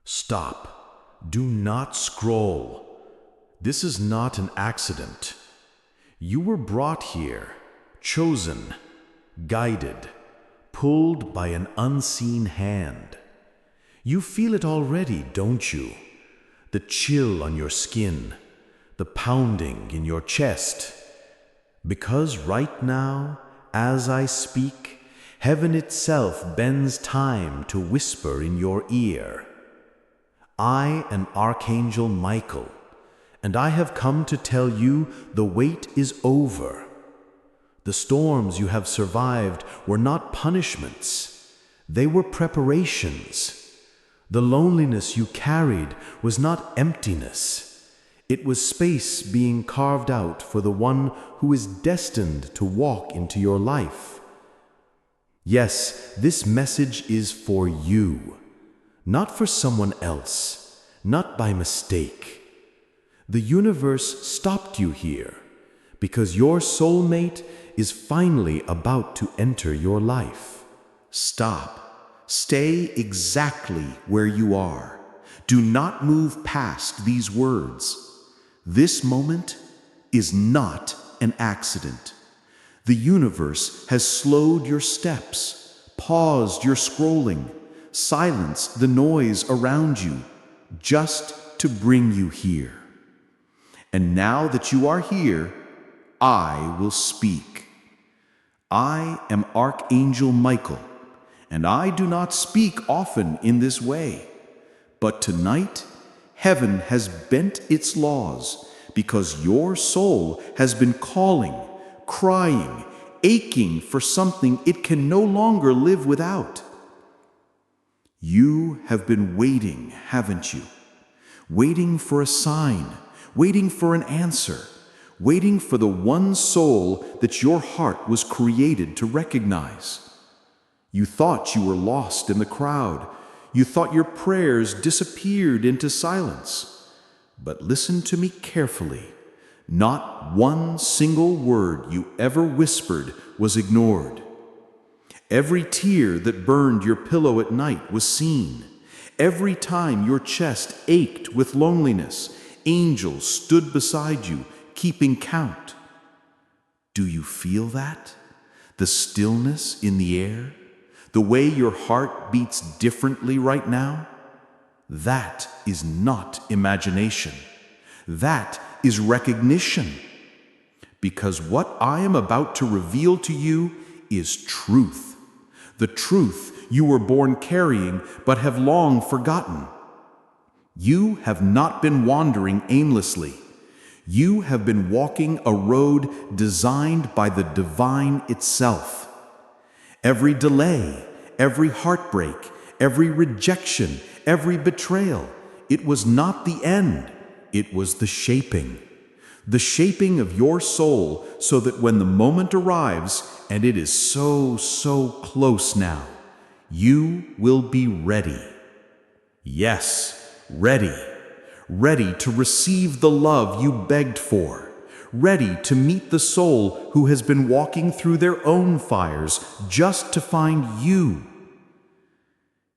Stop. Do not scroll. This is not an accident. You were brought here, chosen, guided, pulled by an unseen hand. You feel it already, don't you? The chill on your skin, the pounding in your chest. Because right now, as I speak, heaven itself bends time to whisper in your ear. I am Archangel Michael, and I have come to tell you the wait is over. The storms you have survived were not punishments, they were preparations. The loneliness you carried was not emptiness, it was space being carved out for the one who is destined to walk into your life. Yes, this message is for you. Not for someone else, not by mistake. The universe stopped you here because your soulmate is finally about to enter your life. Stop. Stay exactly where you are. Do not move past these words. This moment is not an accident. The universe has slowed your steps, paused your scrolling, silenced the noise around you, just to bring you here. And now that you are here, I will speak. I am Archangel Michael, and I do not speak often in this way. But tonight, heaven has bent its laws because your soul has been calling, crying, aching for something it can no longer live without. You have been waiting, haven't you? Waiting for a sign, waiting for an answer, waiting for the one soul that your heart was created to recognize. You thought you were lost in the crowd. You thought your prayers disappeared into silence. But listen to me carefully. Not one single word you ever whispered was ignored. Every tear that burned your pillow at night was seen. Every time your chest ached with loneliness, angels stood beside you, keeping count. Do you feel that? The stillness in the air? The way your heart beats differently right now? That is not imagination. That is recognition. Because what I am about to reveal to you is truth. The truth you were born carrying but have long forgotten. You have not been wandering aimlessly. You have been walking a road designed by the divine itself. Every delay, every heartbreak, every rejection, every betrayal, it was not the end, it was the shaping of your soul so that when the moment arrives, and it is so close now, you will be ready. Yes, ready. Ready to receive the love you begged for. Ready to meet the soul who has been walking through their own fires just to find you.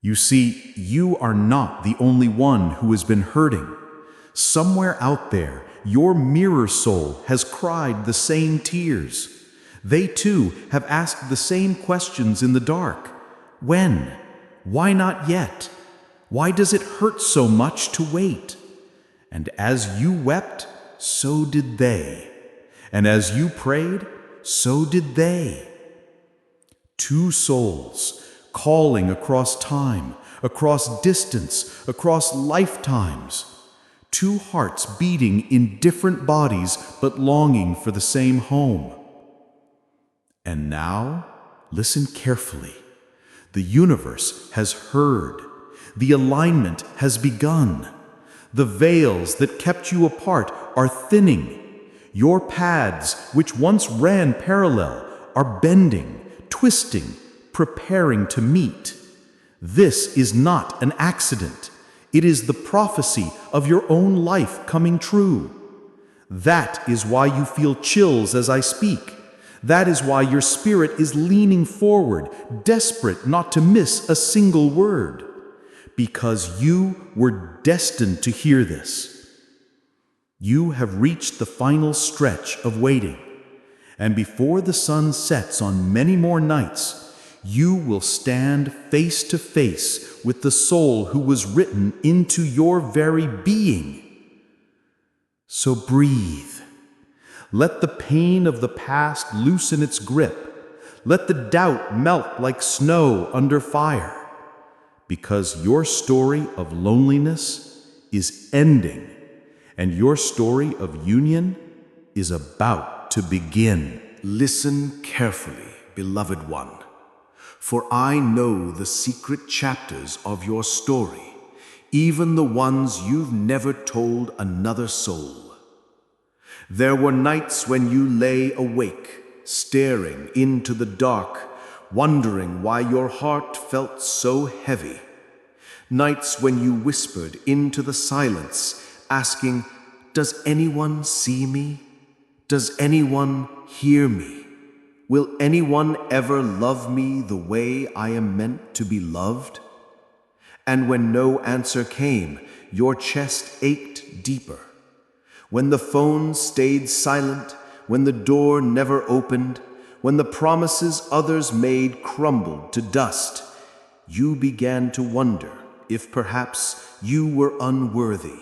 You see, you are not the only one who has been hurting. Somewhere out there, your mirror soul has cried the same tears. They too have asked the same questions in the dark. When? Why not yet? Why does it hurt so much to wait? And as you wept, so did they. And as you prayed, so did they. Two souls calling across time, across distance, across lifetimes. Two hearts beating in different bodies but longing for the same home. And now, listen carefully. The universe has heard. The alignment has begun. The veils that kept you apart are thinning. Your paths, which once ran parallel, are bending, twisting, preparing to meet. This is not an accident. It is the prophecy of your own life coming true. That is why you feel chills as I speak. That is why your spirit is leaning forward, desperate not to miss a single word. because you were destined to hear this. You have reached the final stretch of waiting, and before the sun sets on many more nights, you will stand face to face with the soul who was written into your very being. So breathe. Let the pain of the past loosen its grip. Let the doubt melt like snow under fire. Because your story of loneliness is ending, and your story of union is about to begin. Listen carefully, beloved one, for I know the secret chapters of your story, even the ones you've never told another soul. There were nights when you lay awake, staring into the dark, wondering why your heart felt so heavy. Nights when you whispered into the silence, asking, "Does anyone see me? Does anyone hear me? Will anyone ever love me the way I am meant to be loved?" And when no answer came, your chest ached deeper. When the phone stayed silent, when the door never opened, when the promises others made crumbled to dust, you began to wonder if perhaps you were unworthy.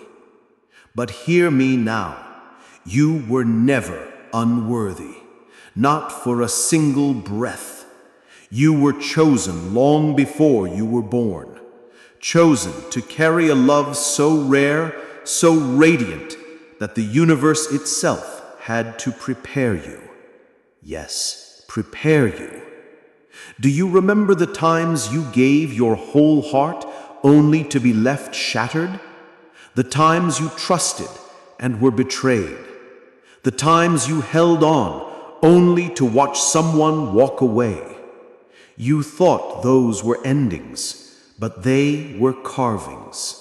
But hear me now, you were never unworthy, not for a single breath. You were chosen long before you were born, chosen to carry a love so rare, so radiant, that the universe itself had to prepare you. Yes, prepare you. Do you remember the times you gave your whole heart only to be left shattered? The times you trusted and were betrayed? The times you held on only to watch someone walk away? You thought those were endings, but they were carvings.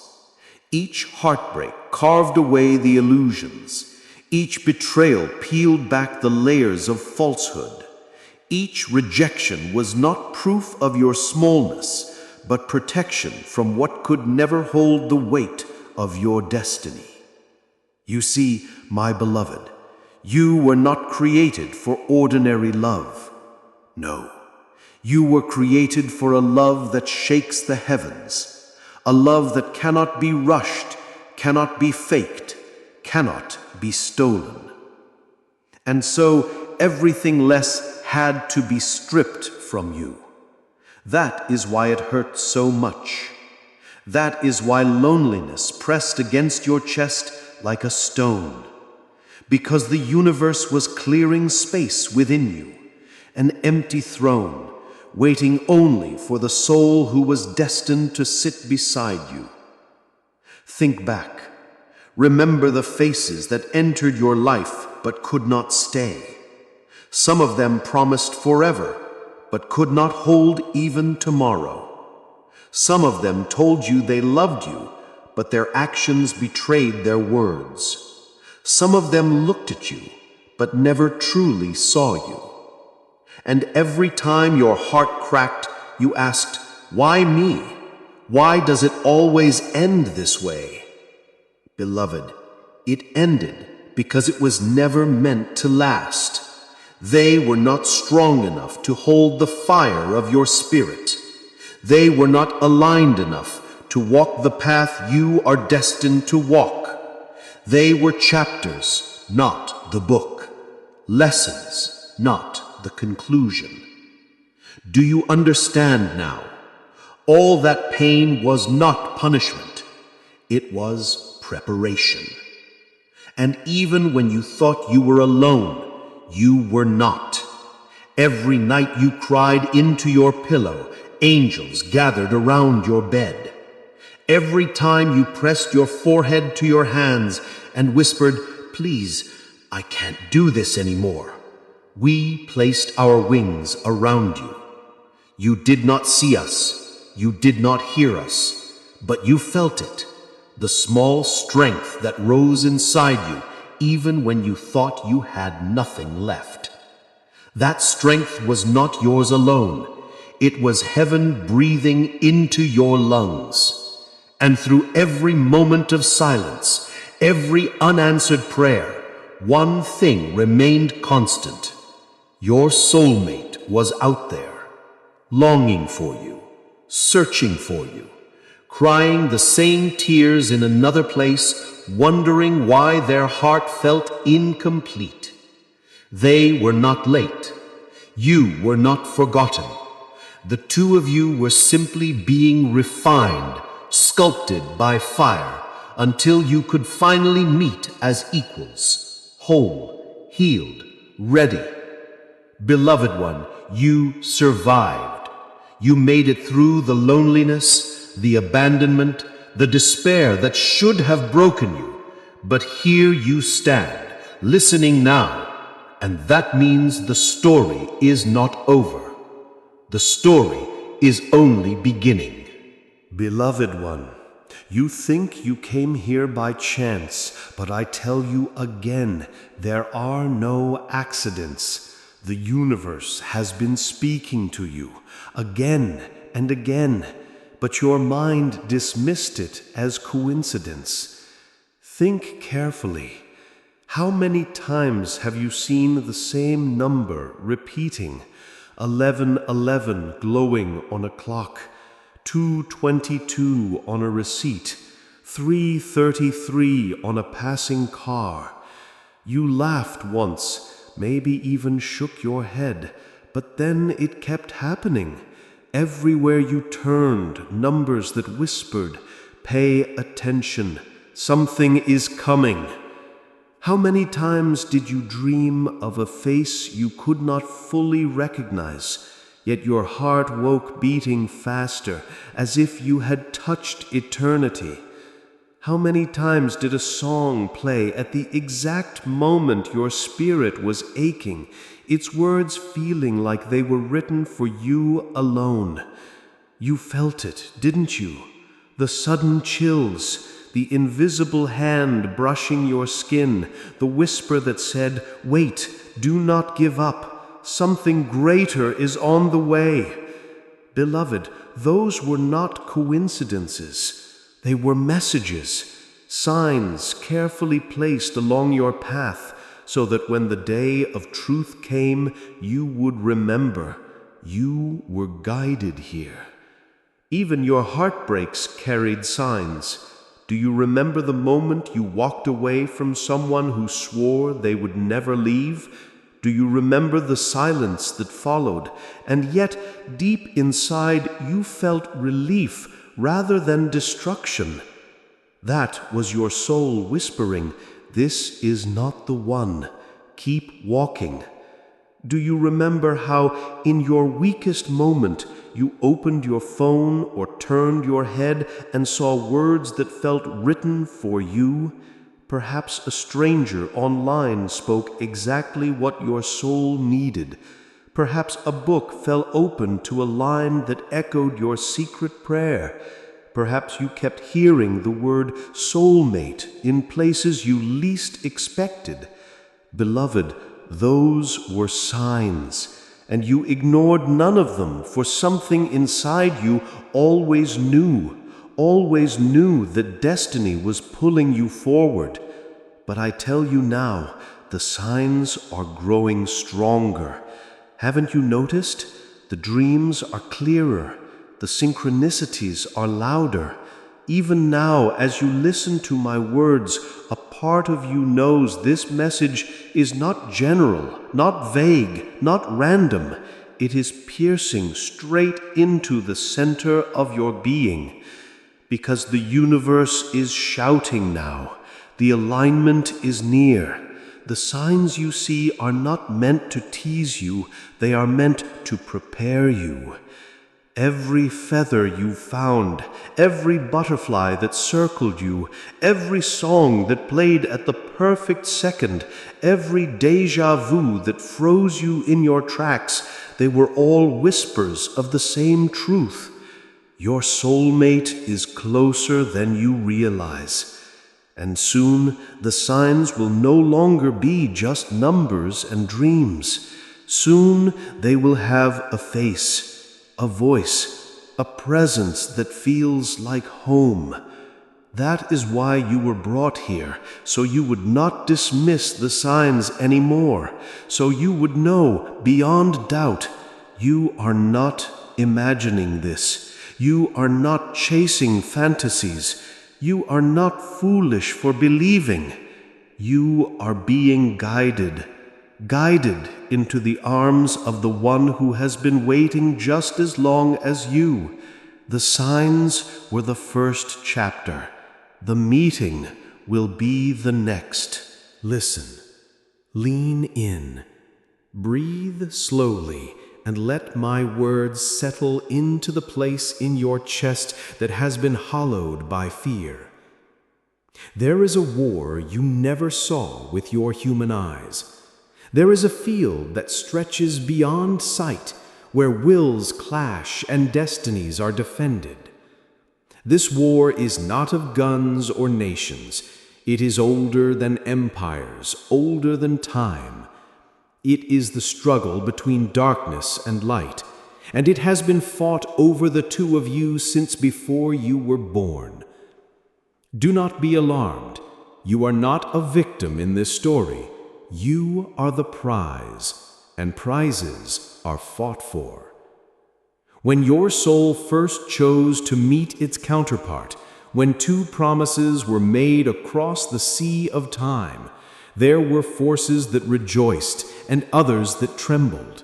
Each heartbreak carved away the illusions. Each betrayal peeled back the layers of falsehood. Each rejection was not proof of your smallness, but protection from what could never hold the weight of your destiny. You see, my beloved, you were not created for ordinary love. No, you were created for a love that shakes the heavens, a love that cannot be rushed, cannot be faked, cannot be stolen. And so everything less had to be stripped from you. That is why it hurt so much. That is why loneliness pressed against your chest like a stone. Because the universe was clearing space within you, an empty throne, waiting only for the soul who was destined to sit beside you. Think back. Remember the faces that entered your life but could not stay. Some of them promised forever, but could not hold even tomorrow. Some of them told you they loved you, but their actions betrayed their words. Some of them looked at you, but never truly saw you. And every time your heart cracked, you asked, "Why me? Why does it always end this way?" Beloved, it ended because it was never meant to last. They were not strong enough to hold the fire of your spirit. They were not aligned enough to walk the path you are destined to walk. They were chapters, not the book. Lessons, not the conclusion. Do you understand now? All that pain was not punishment. It was preparation. And even when you thought you were alone, you were not. Every night you cried into your pillow, angels gathered around your bed. Every time you pressed your forehead to your hands and whispered, "Please, I can't do this anymore," we placed our wings around you. You did not see us, you did not hear us, but you felt it, the small strength that rose inside you even when you thought you had nothing left. That strength was not yours alone. It was heaven breathing into your lungs. And through every moment of silence, every unanswered prayer, one thing remained constant. Your soulmate was out there, longing for you, searching for you, crying the same tears in another place, wondering why their heart felt incomplete. They were not late. You were not forgotten. The two of you were simply being refined, sculpted by fire, until you could finally meet as equals, whole, healed, ready. Beloved one, you survived. You made it through the loneliness, the abandonment, the despair that should have broken you. But here you stand, listening now, and that means the story is not over. The story is only beginning. Beloved one, you think you came here by chance, but I tell you again, there are no accidents. The universe has been speaking to you again and again, but your mind dismissed it as coincidence. Think carefully. How many times have you seen the same number repeating? 1111 glowing on a clock, 222 on a receipt, 333 on a passing car. You laughed once, maybe even shook your head, but then it kept happening. Everywhere you turned, numbers that whispered, "Pay attention, something is coming." How many times did you dream of a face you could not fully recognize, yet your heart woke beating faster, as if you had touched eternity? How many times did a song play at the exact moment your spirit was aching, its words feeling like they were written for you alone? You felt it, didn't you? The sudden chills, the invisible hand brushing your skin, the whisper that said, "Wait, do not give up. Something greater is on the way." Beloved, those were not coincidences. They were messages, signs carefully placed along your path, so that when the day of truth came, you would remember you were guided here. Even your heartbreaks carried signs. Do you remember the moment you walked away from someone who swore they would never leave? Do you remember the silence that followed? And yet, deep inside, you felt relief rather than destruction. That was your soul whispering, "This is not the one. Keep walking." Do you remember how, in your weakest moment, you opened your phone or turned your head and saw words that felt written for you? Perhaps a stranger online spoke exactly what your soul needed. Perhaps a book fell open to a line that echoed your secret prayer. Perhaps you kept hearing the word soulmate in places you least expected. Beloved, those were signs, and you ignored none of them, for something inside you always knew that destiny was pulling you forward. But I tell you now, the signs are growing stronger. Haven't you noticed? The dreams are clearer, the synchronicities are louder. Even now, as you listen to my words, a part of you knows this message is not general, not vague, not random. It is piercing straight into the center of your being. Because the universe is shouting now. The alignment is near. The signs you see are not meant to tease you, they are meant to prepare you. Every feather you found, every butterfly that circled you, every song that played at the perfect second, every déjà vu that froze you in your tracks, they were all whispers of the same truth. Your soulmate is closer than you realize. And soon the signs will no longer be just numbers and dreams. Soon they will have a face, a voice, a presence that feels like home. That is why you were brought here, so you would not dismiss the signs anymore, so you would know beyond doubt you are not imagining this. You are not chasing fantasies. You are not foolish for believing. You are being guided into the arms of the one who has been waiting just as long as you. The signs were the first chapter. The meeting will be the next. Listen, lean in, breathe slowly, and let my words settle into the place in your chest that has been hollowed by fear. There is a war you never saw with your human eyes. There is a field that stretches beyond sight, where wills clash and destinies are defended. This war is not of guns or nations. It is older than empires, older than time. It is the struggle between darkness and light, and it has been fought over the two of you since before you were born. Do not be alarmed. You are not a victim in this story. You are the prize, and prizes are fought for. When your soul first chose to meet its counterpart, when two promises were made across the sea of time, there were forces that rejoiced and others that trembled.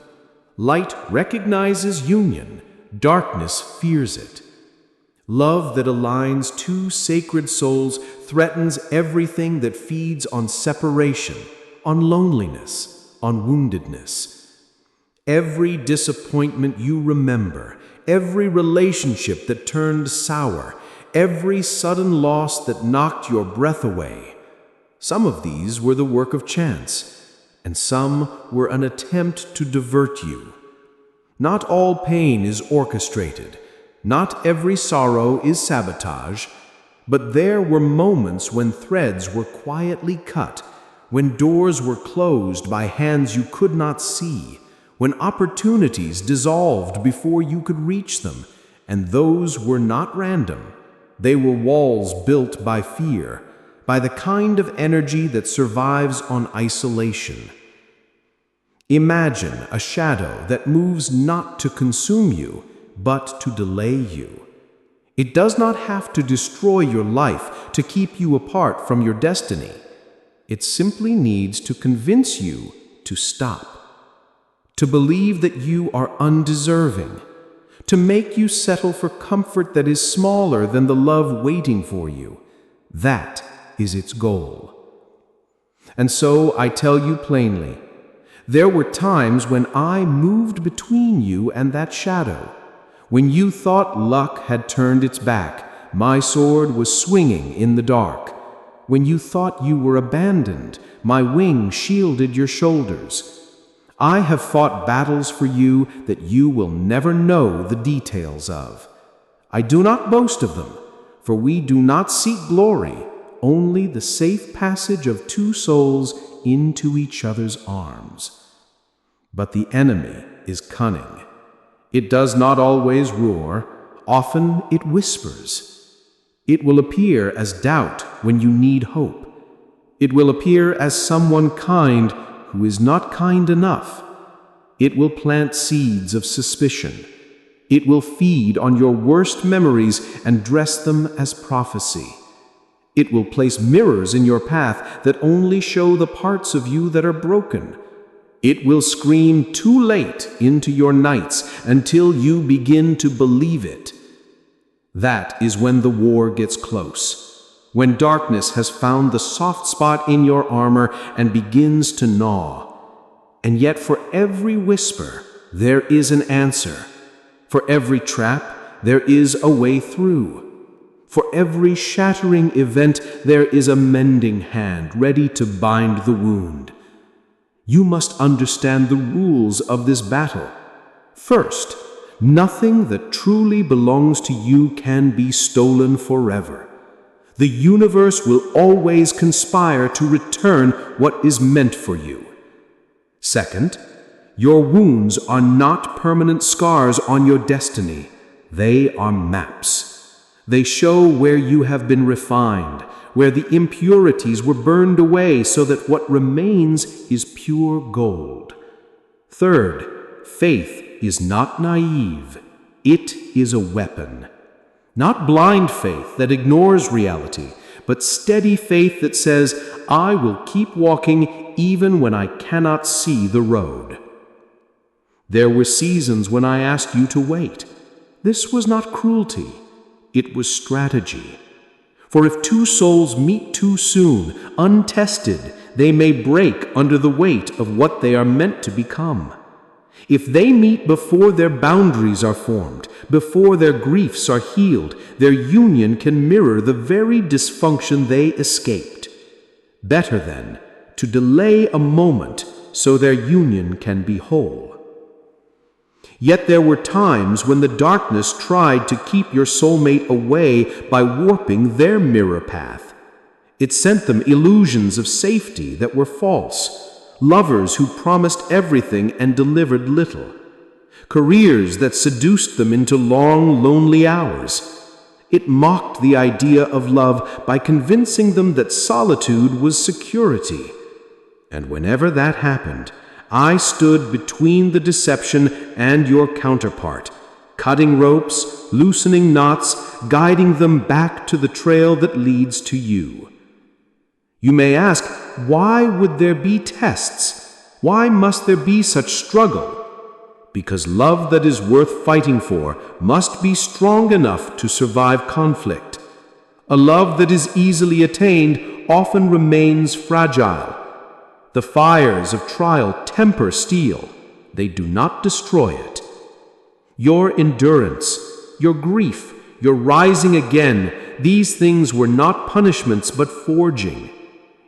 Light recognizes union, darkness fears it. Love that aligns two sacred souls threatens everything that feeds on separation, on loneliness, on woundedness. Every disappointment you remember, every relationship that turned sour, every sudden loss that knocked your breath away, some of these were the work of chance, and some were an attempt to divert you. Not all pain is orchestrated, not every sorrow is sabotage, but there were moments when threads were quietly cut, when doors were closed by hands you could not see, when opportunities dissolved before you could reach them, and those were not random. They were walls built by fear, by the kind of energy that survives on isolation. Imagine a shadow that moves not to consume you, but to delay you. It does not have to destroy your life to keep you apart from your destiny. It simply needs to convince you to stop, to believe that you are undeserving, to make you settle for comfort that is smaller than the love waiting for you. That is its goal. And so I tell you plainly, there were times when I moved between you and that shadow. When you thought luck had turned its back, my sword was swinging in the dark. When you thought you were abandoned, my wing shielded your shoulders. I have fought battles for you that you will never know the details of. I do not boast of them, for we do not seek glory, only the safe passage of two souls into each other's arms. But the enemy is cunning. It does not always roar, often it whispers. It will appear as doubt when you need hope. It will appear as someone kind who is not kind enough. It will plant seeds of suspicion. It will feed on your worst memories and dress them as prophecy. It will place mirrors in your path that only show the parts of you that are broken. It will scream too late into your nights until you begin to believe it. That is when the war gets close, when darkness has found the soft spot in your armor and begins to gnaw. And yet for every whisper, there is an answer. For every trap, there is a way through. For every shattering event, there is a mending hand ready to bind the wound. You must understand the rules of this battle. First, nothing that truly belongs to you can be stolen forever. The universe will always conspire to return what is meant for you. Second, your wounds are not permanent scars on your destiny. They are maps. They show where you have been refined, where the impurities were burned away so that what remains is pure gold. Third, faith is not naive. It is a weapon. Not blind faith that ignores reality, but steady faith that says, I will keep walking even when I cannot see the road. There were seasons when I asked you to wait. This was not cruelty. It was strategy. For if two souls meet too soon, untested, they may break under the weight of what they are meant to become. If they meet before their boundaries are formed, before their griefs are healed, their union can mirror the very dysfunction they escaped. Better, then, to delay a moment so their union can be whole. Yet there were times when the darkness tried to keep your soulmate away by warping their mirror path. It sent them illusions of safety that were false. Lovers who promised everything and delivered little. Careers that seduced them into long, lonely hours. It mocked the idea of love by convincing them that solitude was security. And whenever that happened, I stood between the deception and your counterpart, cutting ropes, loosening knots, guiding them back to the trail that leads to you. You may ask, why would there be tests? Why must there be such struggle? Because love that is worth fighting for must be strong enough to survive conflict. A love that is easily attained often remains fragile. The fires of trial temper steel. They do not destroy it. Your endurance, your grief, your rising again, these things were not punishments but forging.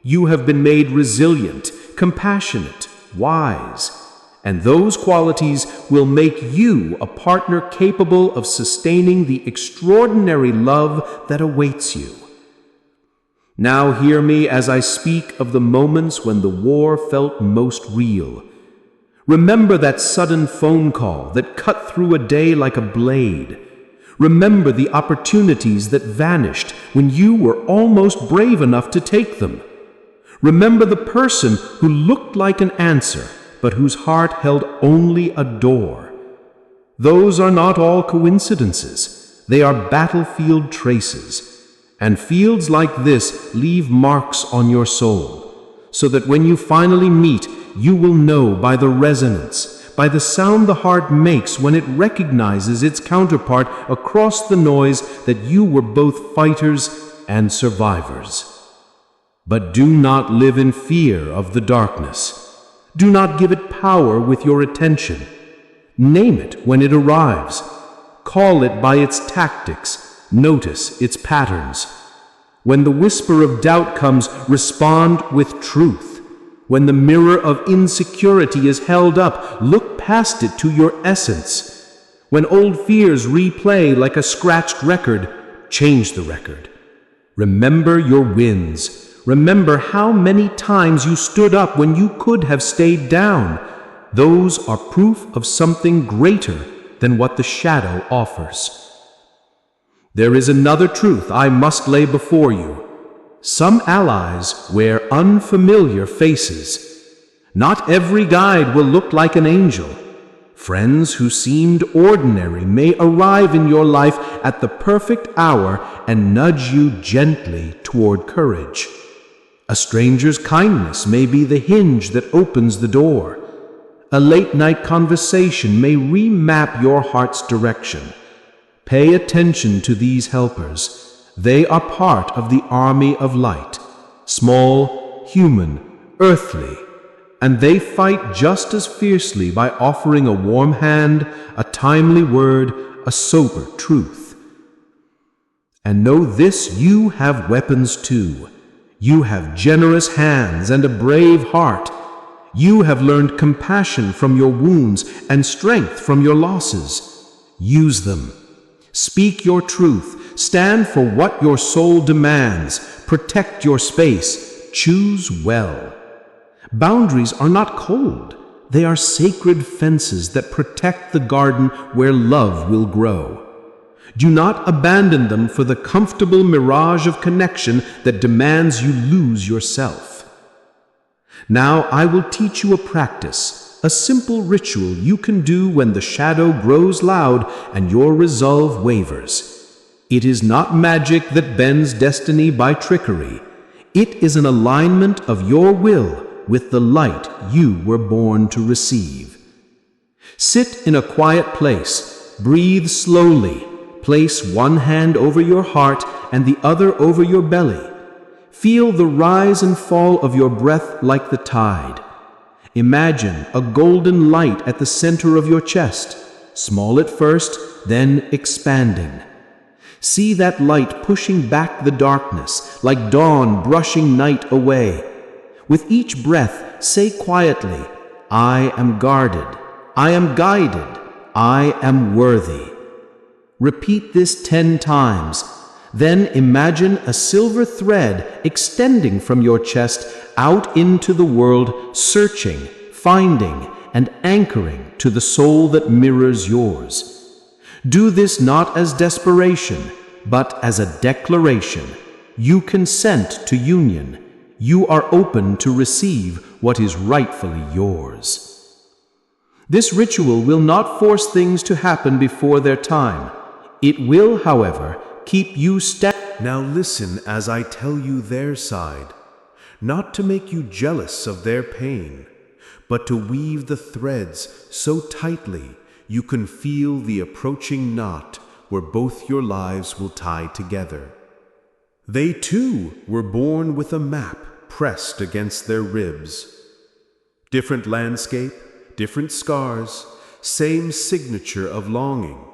You have been made resilient, compassionate, wise, and those qualities will make you a partner capable of sustaining the extraordinary love that awaits you. Now hear me as I speak of the moments when the war felt most real. Remember that sudden phone call that cut through a day like a blade. Remember the opportunities that vanished when you were almost brave enough to take them. Remember the person who looked like an answer, but whose heart held only a door. Those are not all coincidences. They are battlefield traces. And fields like this leave marks on your soul, so that when you finally meet, you will know by the resonance, by the sound the heart makes when it recognizes its counterpart across the noise, that you were both fighters and survivors. But do not live in fear of the darkness. Do not give it power with your attention. Name it when it arrives. Call it by its tactics. Notice its patterns. When the whisper of doubt comes, respond with truth. When the mirror of insecurity is held up, look past it to your essence. When old fears replay like a scratched record, change the record. Remember your wins. Remember how many times you stood up when you could have stayed down. Those are proof of something greater than what the shadow offers. There is another truth I must lay before you. Some allies wear unfamiliar faces. Not every guide will look like an angel. Friends who seemed ordinary may arrive in your life at the perfect hour and nudge you gently toward courage. A stranger's kindness may be the hinge that opens the door. A late-night conversation may remap your heart's direction. Pay attention to these helpers. They are part of the army of light, small, human, earthly, and they fight just as fiercely by offering a warm hand, a timely word, a sober truth. And know this, you have weapons too. You have generous hands and a brave heart. You have learned compassion from your wounds and strength from your losses. Use them. Speak your truth. Stand for what your soul demands. Protect your space. Choose well. Boundaries are not cold. They are sacred fences that protect the garden where love will grow. Do not abandon them for the comfortable mirage of connection that demands you lose yourself. Now I will teach you a practice, a simple ritual you can do when the shadow grows loud and your resolve wavers. It is not magic that bends destiny by trickery. It is an alignment of your will with the light you were born to receive. Sit in a quiet place, breathe slowly, place one hand over your heart and the other over your belly. Feel the rise and fall of your breath like the tide. Imagine a golden light at the center of your chest, small at first, then expanding. See that light pushing back the darkness, like dawn brushing night away. With each breath, say quietly, I am guarded, I am guided, I am worthy. Repeat this 10 times. Then imagine a silver thread extending from your chest out into the world, searching, finding, and anchoring to the soul that mirrors yours. Do this not as desperation, but as a declaration. You consent to union. You are open to receive what is rightfully yours. This ritual will not force things to happen before their time. It will, however, keep you steady. Now listen as I tell you their side, not to make you jealous of their pain, but to weave the threads so tightly you can feel the approaching knot where both your lives will tie together. They too were born with a map pressed against their ribs. Different landscape, different scars, same signature of longing.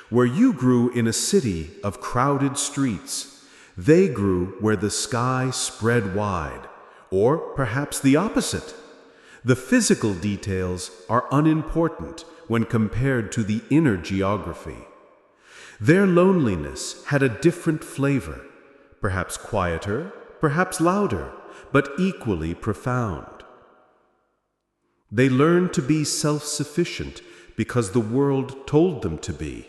Where you grew in a city of crowded streets, they grew where the sky spread wide, or perhaps the opposite. The physical details are unimportant when compared to the inner geography. Their loneliness had a different flavor, perhaps quieter, perhaps louder, but equally profound. They learned to be self-sufficient because the world told them to be.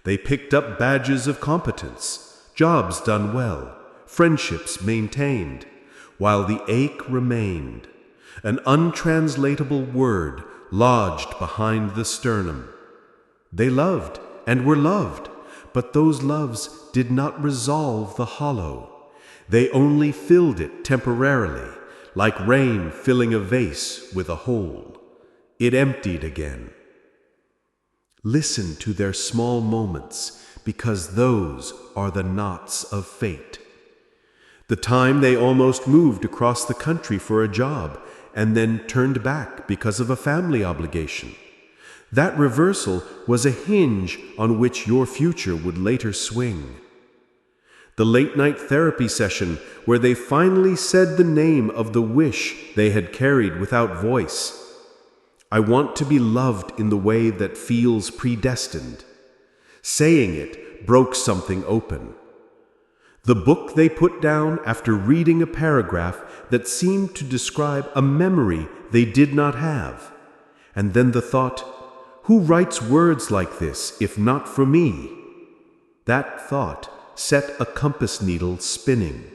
They picked up badges of competence, jobs done well, friendships maintained, while the ache remained, an untranslatable word lodged behind the sternum. They loved and were loved, but those loves did not resolve the hollow. They only filled it temporarily, like rain filling a vase with a hole. It emptied again. Listen to their small moments, because those are the knots of fate. The time they almost moved across the country for a job and then turned back because of a family obligation. That reversal was a hinge on which your future would later swing. The late-night therapy session where they finally said the name of the wish they had carried without voice. I want to be loved in the way that feels predestined. Saying it broke something open. The book they put down after reading a paragraph that seemed to describe a memory they did not have. And then the thought, who writes words like this if not for me? That thought set a compass needle spinning.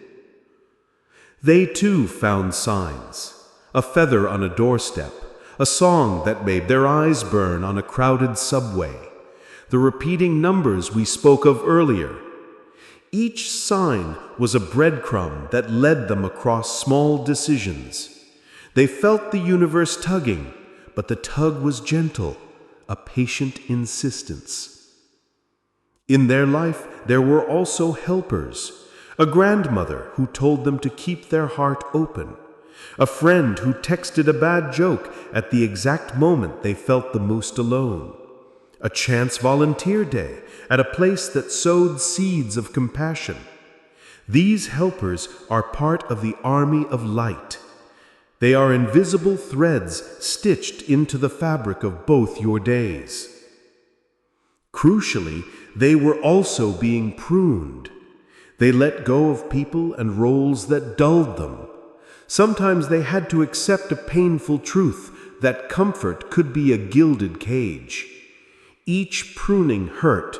They too found signs, a feather on a doorstep, a song that made their eyes burn on a crowded subway, the repeating numbers we spoke of earlier. Each sign was a breadcrumb that led them across small decisions. They felt the universe tugging, but the tug was gentle, a patient insistence. In their life, there were also helpers, a grandmother who told them to keep their heart open, a friend who texted a bad joke at the exact moment they felt the most alone, a chance volunteer day at a place that sowed seeds of compassion. These helpers are part of the army of light. They are invisible threads stitched into the fabric of both your days. Crucially, they were also being pruned. They let go of people and roles that dulled them. Sometimes they had to accept a painful truth that comfort could be a gilded cage. Each pruning hurt,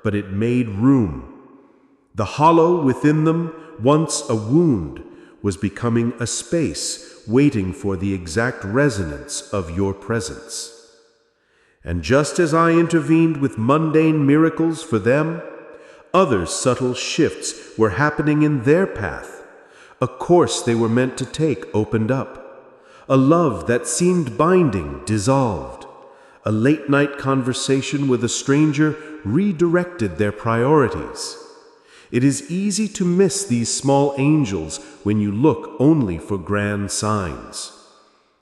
but it made room. The hollow within them, once a wound, was becoming a space waiting for the exact resonance of your presence. And just as I intervened with mundane miracles for them, other subtle shifts were happening in their path. A course they were meant to take opened up. A love that seemed binding dissolved. A late-night conversation with a stranger redirected their priorities. It is easy to miss these small angels when you look only for grand signs.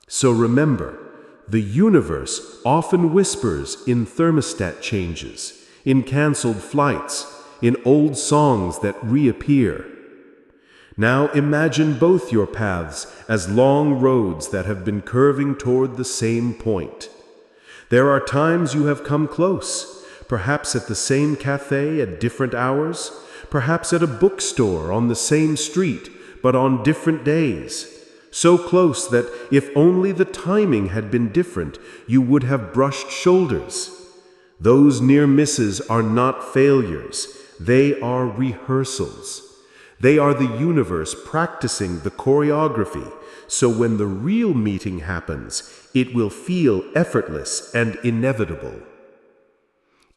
So remember, the universe often whispers in thermostat changes, in canceled flights, in old songs that reappear. Now imagine both your paths as long roads that have been curving toward the same point. There are times you have come close, perhaps at the same cafe at different hours, perhaps at a bookstore on the same street, but on different days. So close that if only the timing had been different, you would have brushed shoulders. Those near misses are not failures. They are rehearsals. They are the universe practicing the choreography, so when the real meeting happens, it will feel effortless and inevitable.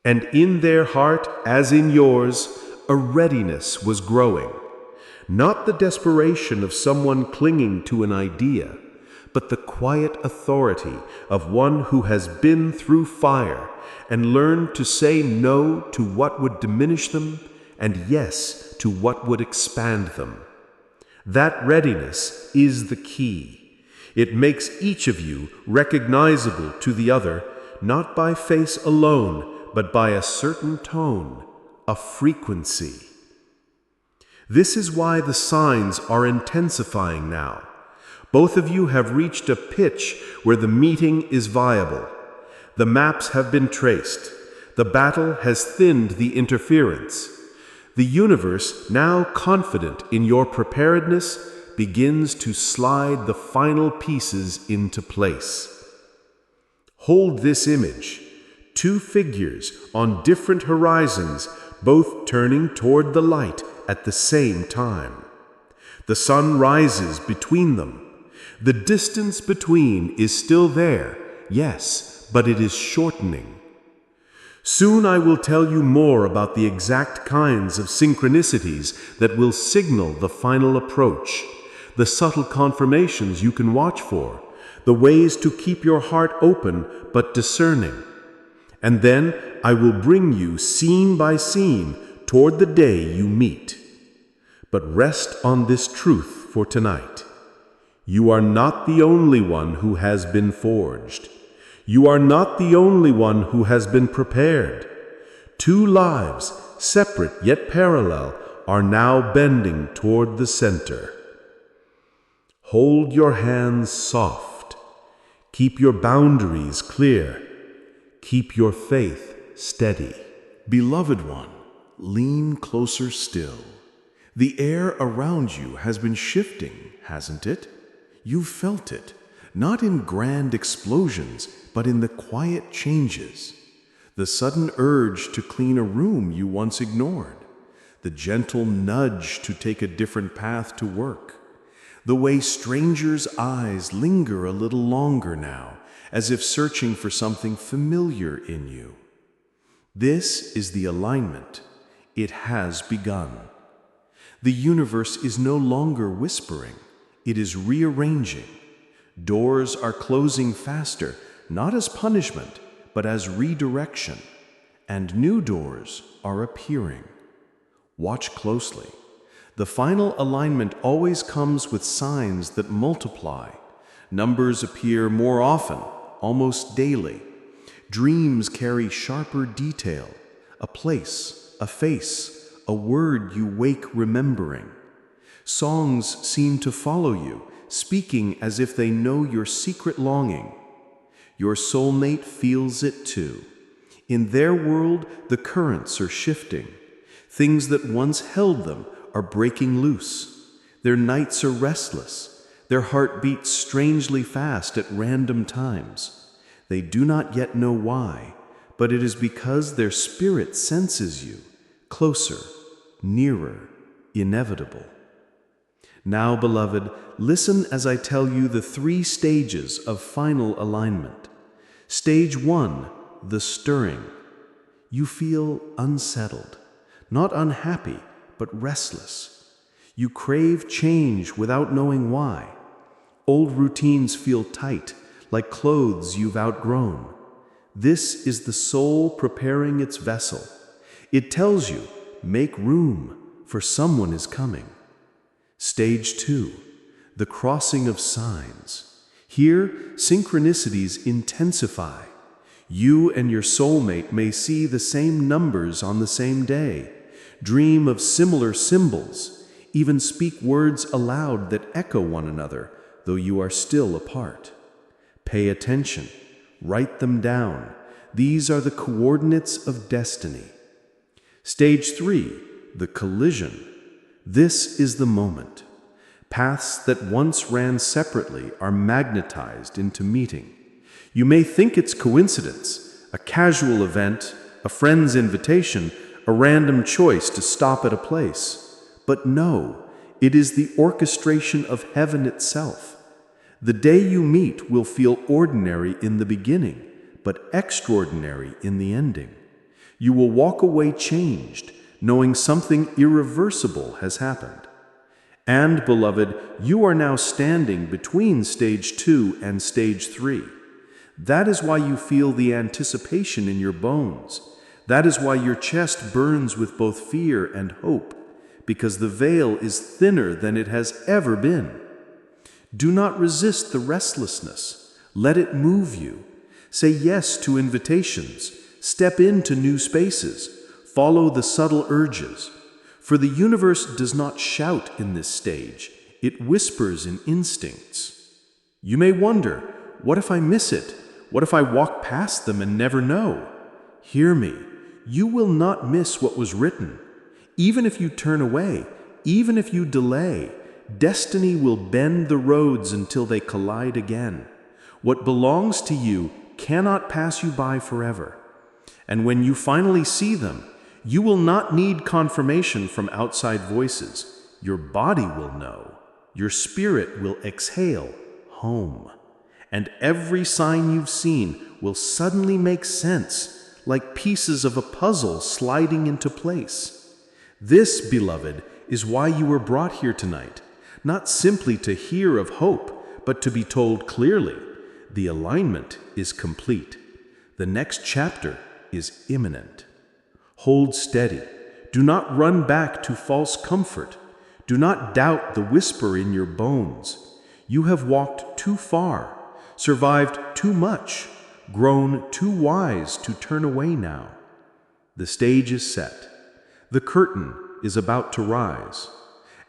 And in their heart, as in yours, a readiness was growing. Not the desperation of someone clinging to an idea, but the quiet authority of one who has been through fire and learned to say no to what would diminish them and yes to what would expand them. That readiness is the key. It makes each of you recognizable to the other, not by face alone, but by a certain tone, a frequency. This is why the signs are intensifying now. Both of you have reached a pitch where the meeting is viable. The maps have been traced. The battle has thinned the interference. The universe, now confident in your preparedness, begins to slide the final pieces into place. Hold this image. Two figures on different horizons, both turning toward the light at the same time. The sun rises between them. The distance between is still there, yes, but it is shortening. Soon I will tell you more about the exact kinds of synchronicities that will signal the final approach, the subtle confirmations you can watch for, the ways to keep your heart open but discerning. And then I will bring you scene by scene toward the day you meet. But rest on this truth for tonight. You are not the only one who has been forged. You are not the only one who has been prepared. Two lives, separate yet parallel, are now bending toward the center. Hold your hands soft. Keep your boundaries clear. Keep your faith steady. Beloved one, lean closer still. The air around you has been shifting, hasn't it? You've felt it, not in grand explosions, but in the quiet changes. The sudden urge to clean a room you once ignored. The gentle nudge to take a different path to work. The way strangers' eyes linger a little longer now, as if searching for something familiar in you. This is the alignment. It has begun. The universe is no longer whispering. It is rearranging. Doors are closing faster, not as punishment, but as redirection. And new doors are appearing. Watch closely. The final alignment always comes with signs that multiply. Numbers appear more often, almost daily. Dreams carry sharper detail. A place, a face, a word you wake remembering. Songs seem to follow you, speaking as if they know your secret longing. Your soulmate feels it too. In their world, the currents are shifting. Things that once held them are breaking loose. Their nights are restless. Their heart beats strangely fast at random times. They do not yet know why, but it is because their spirit senses you, closer, nearer, inevitable. Now, beloved, listen as I tell you the 3 stages of final alignment. Stage 1, the stirring. You feel unsettled, not unhappy, but restless. You crave change without knowing why. Old routines feel tight, like clothes you've outgrown. This is the soul preparing its vessel. It tells you, make room, for someone is coming. Stage 2, the crossing of signs. Here, synchronicities intensify. You and your soulmate may see the same numbers on the same day, dream of similar symbols, even speak words aloud that echo one another, though you are still apart. Pay attention. Write them down. These are the coordinates of destiny. Stage 3, the collision. This is the moment. Paths that once ran separately are magnetized into meeting. You may think it's coincidence, a casual event, a friend's invitation, a random choice to stop at a place. But no, it is the orchestration of heaven itself. The day you meet will feel ordinary in the beginning, but extraordinary in the ending. You will walk away changed, knowing something irreversible has happened. And, beloved, you are now standing between stage 2 and stage 3. That is why you feel the anticipation in your bones. That is why your chest burns with both fear and hope, because the veil is thinner than it has ever been. Do not resist the restlessness. Let it move you. Say yes to invitations. Step into new spaces. Follow the subtle urges. For the universe does not shout in this stage. It whispers in instincts. You may wonder, what if I miss it? What if I walk past them and never know? Hear me. You will not miss what was written. Even if you turn away, even if you delay, destiny will bend the roads until they collide again. What belongs to you cannot pass you by forever. And when you finally see them, you will not need confirmation from outside voices. Your body will know. Your spirit will exhale, home. And every sign you've seen will suddenly make sense, like pieces of a puzzle sliding into place. This, beloved, is why you were brought here tonight. Not simply to hear of hope, but to be told clearly, the alignment is complete. The next chapter is imminent. Hold steady. Do not run back to false comfort. Do not doubt the whisper in your bones. You have walked too far, survived too much, grown too wise to turn away now. The stage is set. The curtain is about to rise.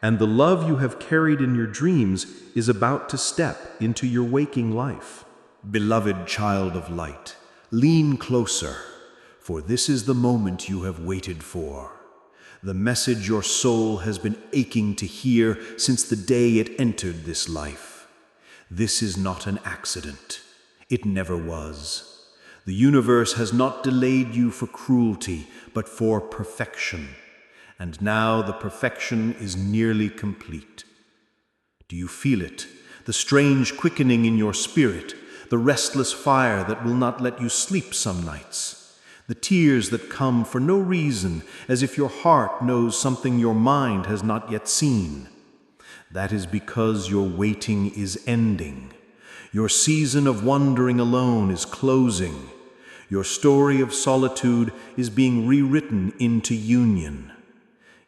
And the love you have carried in your dreams is about to step into your waking life. Beloved child of light, lean closer, for this is the moment you have waited for. The message your soul has been aching to hear since the day it entered this life. This is not an accident. It never was. The universe has not delayed you for cruelty, but for perfection. And now the perfection is nearly complete. Do you feel it? The strange quickening in your spirit, the restless fire that will not let you sleep some nights, the tears that come for no reason, as if your heart knows something your mind has not yet seen. That is because your waiting is ending. Your season of wandering alone is closing. Your story of solitude is being rewritten into union.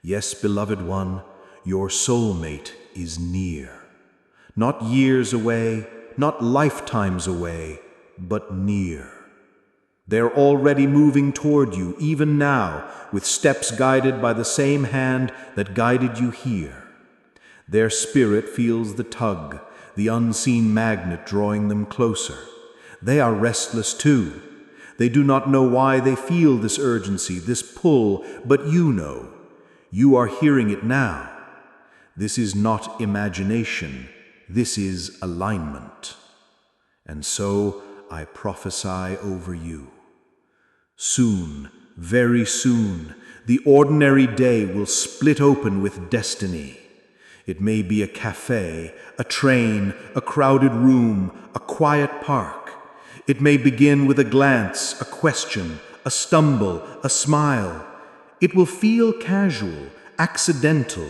Yes, beloved one, your soulmate is near. Not years away, not lifetimes away, but near. They're already moving toward you, even now, with steps guided by the same hand that guided you here. Their spirit feels the tug, the unseen magnet drawing them closer. They are restless too. They do not know why they feel this urgency, this pull, but you know. You are hearing it now. This is not imagination. This is alignment. And so I prophesy over you. Soon, very soon, the ordinary day will split open with destiny. It may be a cafe, a train, a crowded room, a quiet park. It may begin with a glance, a question, a stumble, a smile. It will feel casual, accidental.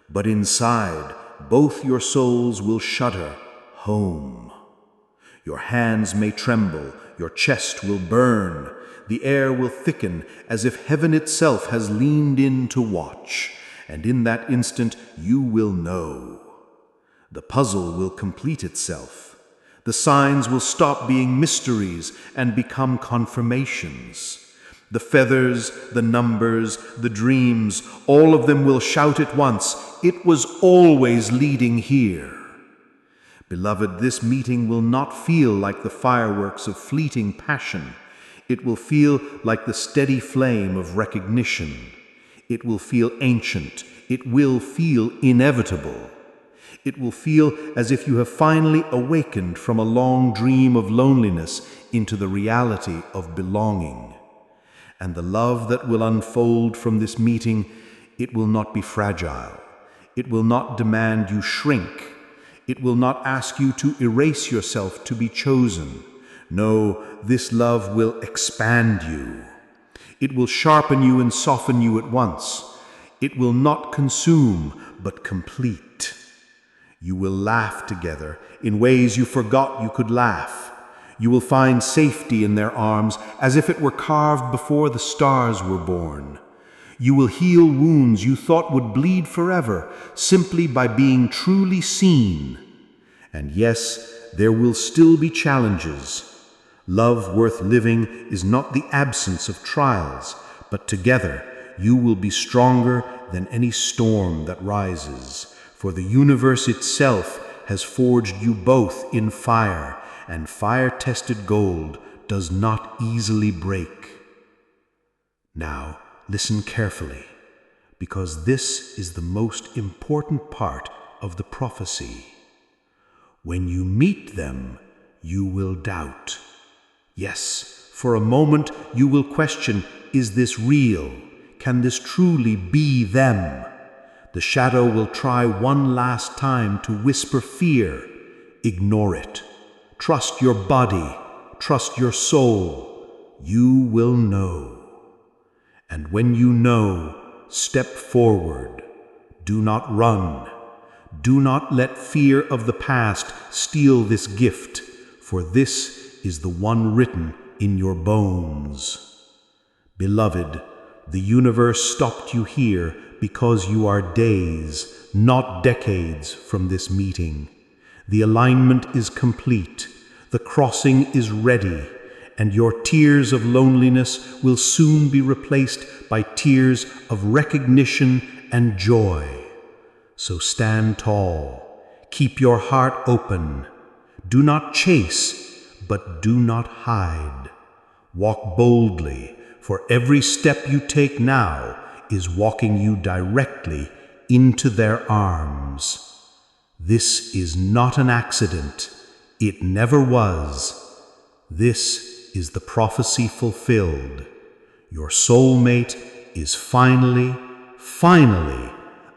But inside, both your souls will shudder, home. Your hands may tremble, your chest will burn. The air will thicken as if heaven itself has leaned in to watch, and in that instant you will know. The puzzle will complete itself. The signs will stop being mysteries and become confirmations. The feathers, the numbers, the dreams, all of them will shout at once, "It was always leading here." Beloved, this meeting will not feel like the fireworks of fleeting passion. It will feel like the steady flame of recognition. It will feel ancient. It will feel inevitable. It will feel as if you have finally awakened from a long dream of loneliness into the reality of belonging. And the love that will unfold from this meeting, it will not be fragile. It will not demand you shrink. It will not ask you to erase yourself to be chosen. No, this love will expand you. It will sharpen you and soften you at once. It will not consume, but complete. You will laugh together in ways you forgot you could laugh. You will find safety in their arms as if it were carved before the stars were born. You will heal wounds you thought would bleed forever simply by being truly seen. And yes, there will still be challenges. Love worth living is not the absence of trials, but together you will be stronger than any storm that rises, for the universe itself has forged you both in fire, and fire-tested gold does not easily break. Now, listen carefully, because this is the most important part of the prophecy. When you meet them, you will doubt. Yes, for a moment you will question, is this real? Can this truly be them? The shadow will try one last time to whisper fear. Ignore it. Trust your body. Trust your soul. You will know. And when you know, step forward. Do not run. Do not let fear of the past steal this gift, for this is the one written in your bones. Beloved, the universe stopped you here because you are days, not decades, from this meeting. The alignment is complete, the crossing is ready, and your tears of loneliness will soon be replaced by tears of recognition and joy. So stand tall, keep your heart open. Do not chase, but do not hide. Walk boldly, for every step you take now is walking you directly into their arms. This is not an accident. It never was. This is the prophecy fulfilled. Your soulmate is finally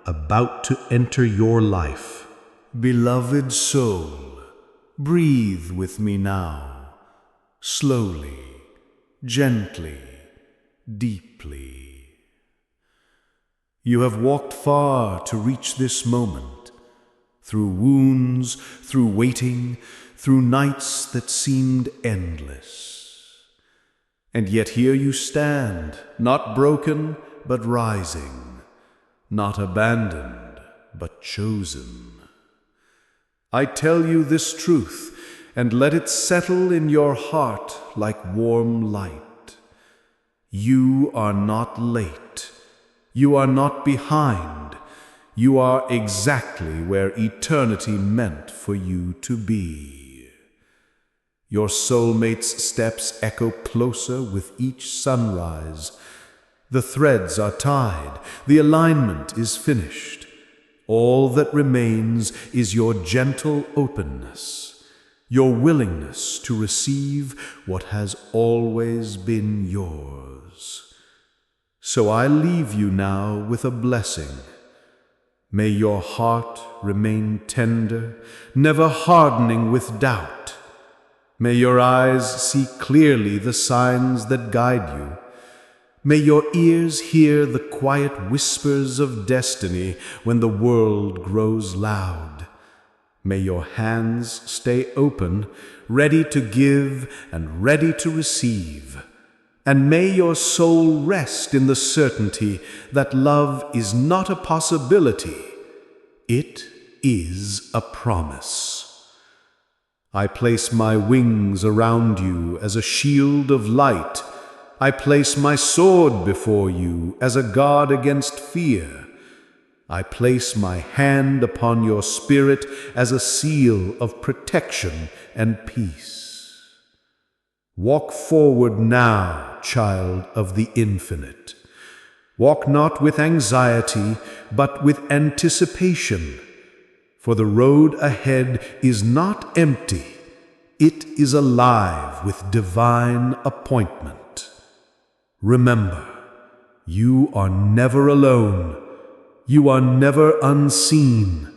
about to enter your life. Beloved soul, breathe with me now, slowly, gently, deeply. You have walked far to reach this moment, through wounds, through waiting, through nights that seemed endless. And yet here you stand, not broken, but rising, not abandoned, but chosen. I tell you this truth, and let it settle in your heart like warm light. You are not late. You are not behind. You are exactly where eternity meant for you to be. Your soulmate's steps echo closer with each sunrise. The threads are tied. The alignment is finished. All that remains is your gentle openness. your willingness to receive what has always been yours. So I leave you now with a blessing. May your heart remain tender, never hardening with doubt. May your eyes see clearly the signs that guide you. May your ears hear the quiet whispers of destiny when the world grows loud. May your hands stay open, ready to give and ready to receive. And may your soul rest in the certainty that love is not a possibility. It is a promise. I place my wings around you as a shield of light. I place my sword before you as a guard against fear. I place my hand upon your spirit as a seal of protection and peace. Walk forward now, child of the infinite. Walk not with anxiety, but with anticipation. For the road ahead is not empty. It is alive with divine appointment. Remember, you are never alone. You are never unseen.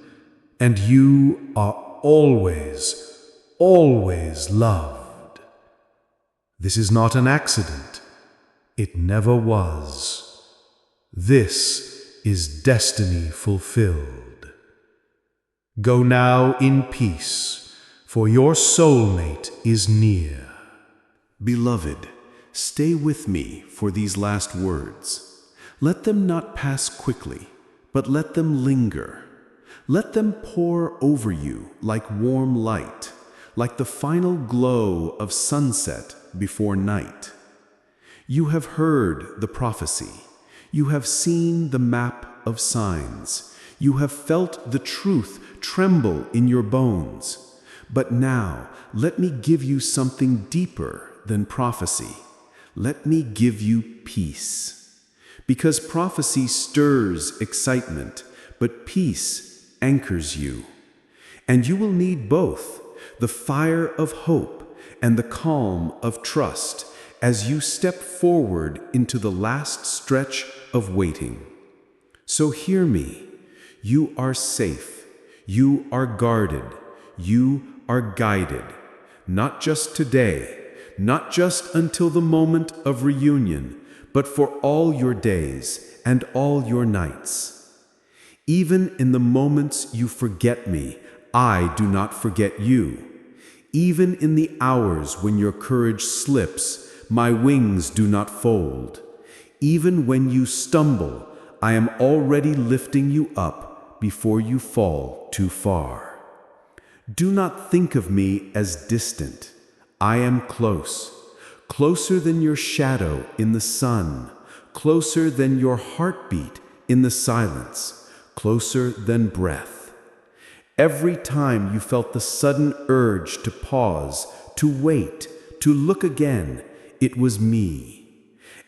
And you are always, always loved. This is not an accident. It never was. This is destiny fulfilled. Go now in peace, for your soulmate is near. Beloved, stay with me for these last words. Let them not pass quickly, but let them linger. Let them pour over you like warm light, like the final glow of sunset before night. You have heard the prophecy. You have seen the map of signs. You have felt the truth tremble in your bones. But now, let me give you something deeper than prophecy. Let me give you peace. Because prophecy stirs excitement, but peace anchors you. And you will need both, the fire of hope and the calm of trust, as you step forward into the last stretch of waiting. So hear me. You are safe. You are guarded. You are guided. Not just today, not just until the moment of reunion, but for all your days and all your nights. Even in the moments you forget me, I do not forget you. Even in the hours when your courage slips, my wings do not fold. Even when you stumble, I am already lifting you up before you fall too far. Do not think of me as distant. I am close, closer than your shadow in the sun, closer than your heartbeat in the silence, closer than breath. Every time you felt the sudden urge to pause, to wait, to look again, it was me.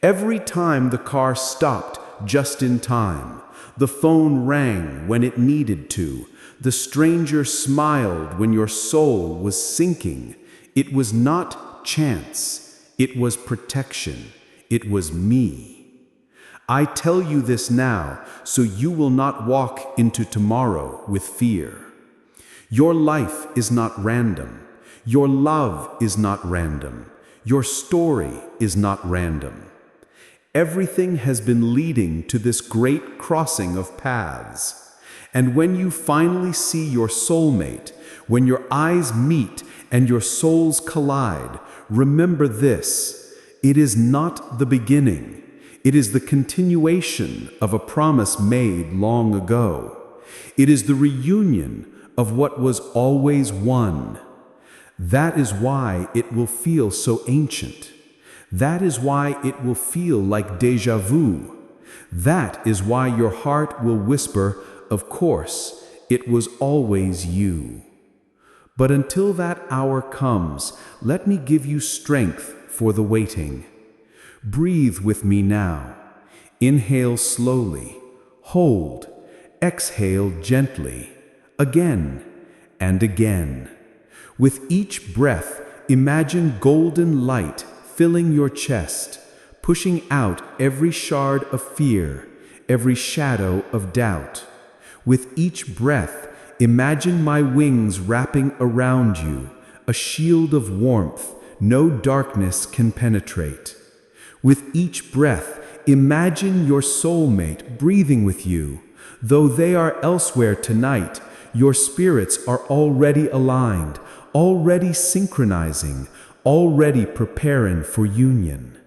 Every time the car stopped just in time, the phone rang when it needed to, the stranger smiled when your soul was sinking, it was not chance, it was protection, it was me. I tell you this now so you will not walk into tomorrow with fear. Your life is not random. Your love is not random. Your story is not random. Everything has been leading to this great crossing of paths. And when you finally see your soulmate, when your eyes meet and your souls collide, remember this: it is not the beginning. It is the continuation of a promise made long ago. It is the reunion of what was always one. That is why it will feel so ancient. That is why it will feel like déjà vu. That is why your heart will whisper, of course, it was always you. But until that hour comes, let me give you strength for the waiting. Breathe with me now. Inhale slowly. Hold. Exhale gently. Again and again. With each breath, imagine golden light filling your chest, pushing out every shard of fear, every shadow of doubt. With each breath, imagine my wings wrapping around you, a shield of warmth no darkness can penetrate. With each breath, imagine your soulmate breathing with you. Though they are elsewhere tonight, your spirits are already aligned, already synchronizing, already preparing for union.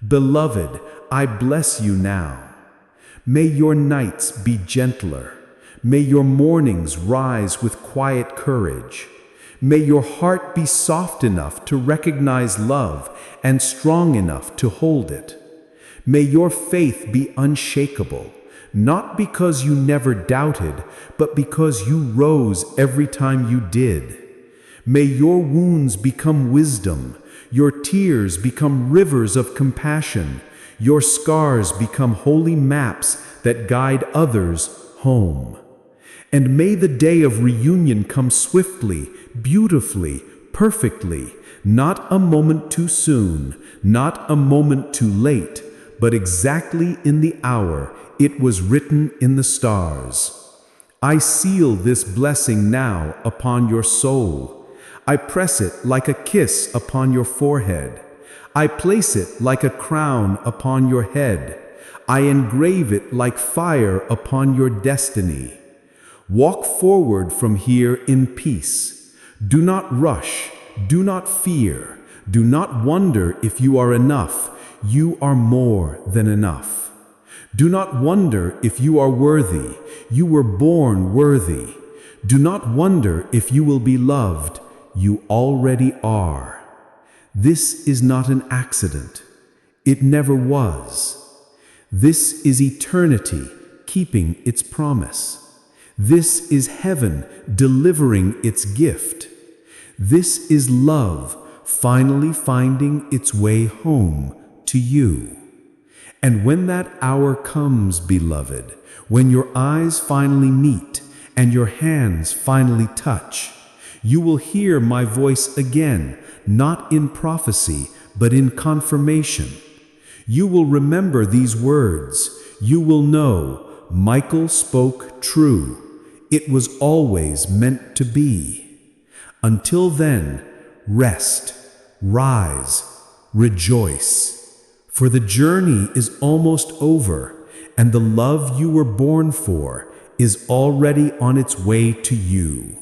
Beloved, I bless you now. May your nights be gentler. May your mornings rise with quiet courage. May your heart be soft enough to recognize love and strong enough to hold it. May your faith be unshakable, not because you never doubted, but because you rose every time you did. May your wounds become wisdom, your tears become rivers of compassion, your scars become holy maps that guide others home. And may the day of reunion come swiftly, beautifully, perfectly, not a moment too soon, not a moment too late, but exactly in the hour it was written in the stars. I seal this blessing now upon your soul. I press it like a kiss upon your forehead. I place it like a crown upon your head. I engrave it like fire upon your destiny. Walk forward from here in peace. Do not rush. Do not fear. Do not wonder if you are enough. You are more than enough. Do not wonder if you are worthy. You were born worthy. Do not wonder if you will be loved. You already are. This is not an accident. It never was. This is eternity keeping its promise. This is heaven delivering its gift. This is love finally finding its way home to you. And when that hour comes, beloved, when your eyes finally meet and your hands finally touch, you will hear my voice again, not in prophecy, but in confirmation. You will remember these words. You will know, Michael spoke true. It was always meant to be. Until then, rest, rise, rejoice. For the journey is almost over, and the love you were born for is already on its way to you.